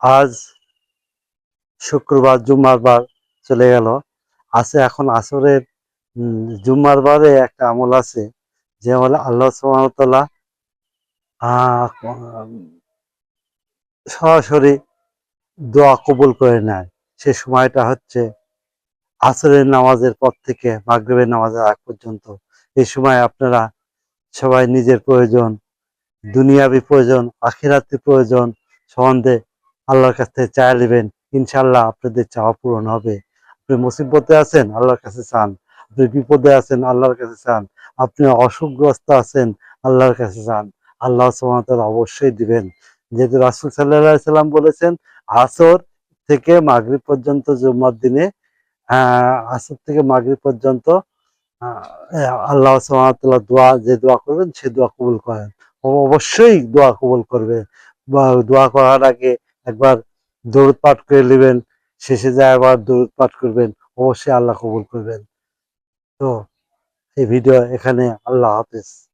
আজ শুক্রবার, জুম্মার বার চলে গেল। আছে এখন আসরের জুম্মার বারে একটা আমল আছে, যে আমল আল্লাহ সুবহানাহু ওয়া তাআলা সরাসরি দোয়া কবুল করে নেয়। সে সময়টা হচ্ছে আসরের নামাজের পর থেকে মাগরিবের নামাজের আগ পর্যন্ত। এই সময় আপনারা সবাই নিজের প্রয়োজন, দুনিয়াবি প্রয়োজন, আখিরাতি প্রয়োজন সম্বন্ধে আল্লাহর কাছ থেকে চাইয়া নেবেন। ইনশাআল্লাহ আপনাদের চাওয়া পূরণ হবে। আপনি মুসিবতে আছেন, আল্লাহর কাছে চান। আপনি বিপদে আছেন, আল্লাহর কাছে চান। আপনি অসুখগ্রস্ত আছেন, আল্লাহর কাছে চান। আল্লাহ সুবহানাহু ওয়া তাআলা অবশ্যই দিবেন। যেহেতু রাসূল সাল্লাল্লাহু আলাইহি সাল্লাম বলেছেন, আসর থেকে মাগরিব পর্যন্ত জুম্মার দিনে, আসর থেকে মাগরিব পর্যন্ত আল্লাহ সুবহানাহু ওয়া তাআলা যে দোয়া করবেন সে দোয়া কবুল করেন। অবশ্যই দোয়া কবুল করবে। বা দোয়া করার আগে একবার দরুদ পাঠ করে নেবেন, শেষে যায় আবার দরুদ পাঠ করবেন, অবশ্যই আল্লাহ কবুল করবেন। তো এই ভিডিও এখানে, আল্লাহ হাফেজ।